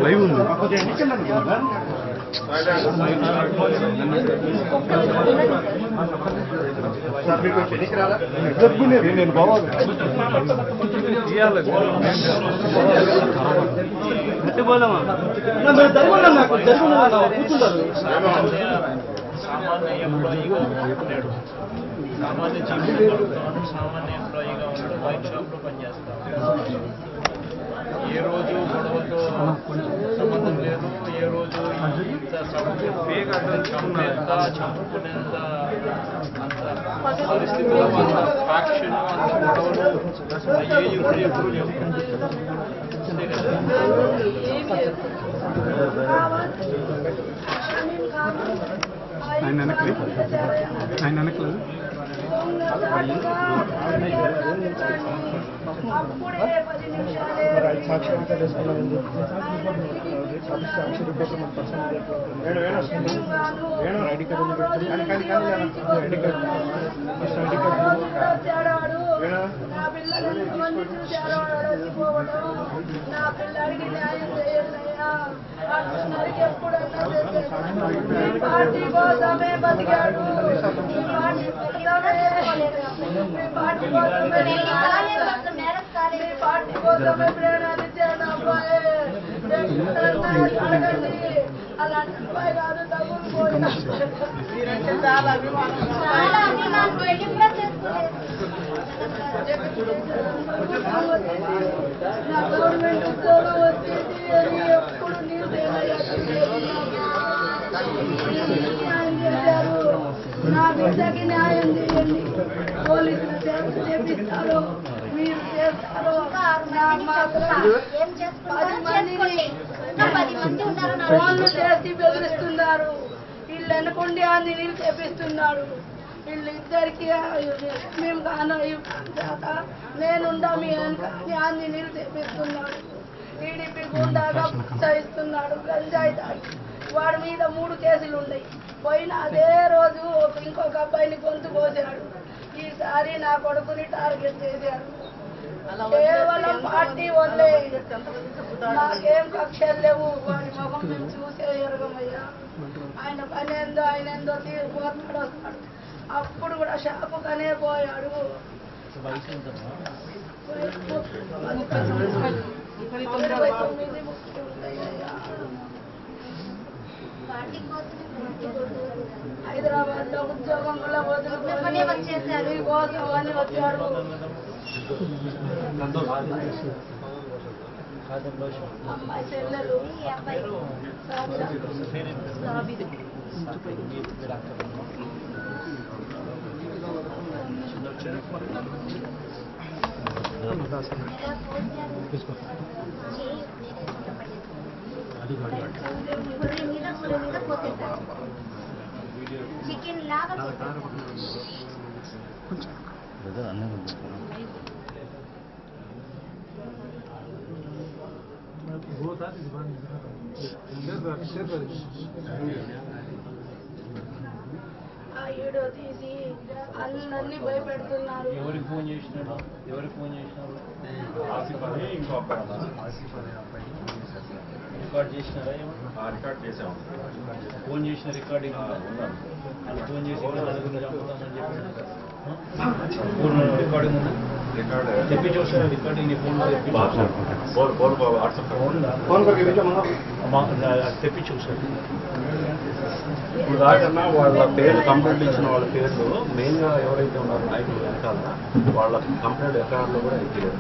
Live ఉంది. నేను బావాలి సామాన్య ఎంప్లాయీగా ఉన్నాడు, సామాన్య జీవితంలో సామాన్య ఎంప్లాయీగా ఉన్నాడు, వైన్ షాప్లో పనిచేస్తాడు. ఏ రోజు గొడవతో సంబంధం లేదు, ఏ రోజు ఇంత చంపేంత చంపుకునేంత అంత పరిస్థితుల్లో అంత ఫ్యాక్షన్ అంత గొడవలు అయ్యేవి కూడా ఎప్పుడు లేవు. అంతే కదా. ఆయన వెనక్కి ఆయన వెనక్కి సాక్షాత్కారం చేసుకున్నాను. ఐడి కార్డు పార్టీ కోసమే ప్రేరణ ఇచ్చాను అబ్బాయి. అలాంటి అబ్బాయి కాదు, తగ్గుపోయినా చాలా అభిమానం. నా గవర్నమెంట్ ఉద్యోగం వచ్చింది అని ఎప్పుడు న్యాయం చేశారు. నా బిడ్డకి న్యాయం చేయండి. పోలీసులు చేపిస్తారో మీరు చేస్తారో ఫోన్లు చేసి బెదిరిస్తున్నారు. వీళ్ళు వెనకుండి ఆంజనేయులు చేపిస్తున్నాడు. వీళ్ళిద్దరికి మేము కాక నేనుండా మీ వెనక ఆంజనేయులు చేపిస్తున్నాడు. టీడీపీ గుండాగా ప్రోత్సహిస్తున్నాడు. గంజాయి తాగి వాడి మీద 3 కేసులు ఉన్నాయి. పోయిన అదే రోజు ఇంకొక అబ్బాయిని గొంతు కోసాడు. ఈసారి నా కొడుకుని టార్గెట్ చేశాడు. కేవలం పార్టీ వల్లే, నాకేం కక్షలు లేవు. వాడి ముఖం మేము చూసే ఎరగమయ్యా. ఆయన పని ఏందో ఆయన ఏందో పోతాడు వస్తాడు. అప్పుడు కూడా షాపుకనే పోయాడు. 29 హైదరాబాద్ లో ఉద్యోగం కూడా వదులుకొని వచ్చేసారు. కోసం అని వచ్చాడు. అమ్మాయి చెల్లెలు చికెన్ లాగా ఆ వీడియో తీసి అందరినీ భయపెడుతున్నారు. ఎవరికి ఫోన్ చేసినారు? రికార్డ్ చేసినారా? రికార్డ్ చేసాము. ఫోన్ చేసిన రికార్డింగ్ ఫోన్ చేసి చంపుతామని చెప్పి రికార్డింగ్ ఉందా? తెప్పి చూసారా రికార్డింగ్? తెప్పి చూసారు. ఇప్పుడు దాకన్నా వాళ్ళ పేర్లు కంప్లైంట్ ఇచ్చిన వాళ్ళ పేర్లు మెయిన్గా ఎవరైతే ఉన్నారో నాయకులు వెనకాల వాళ్ళ కంప్లైంట్ ఎఫ్ఐఆర్లో కూడా ఎక్కిలేదు.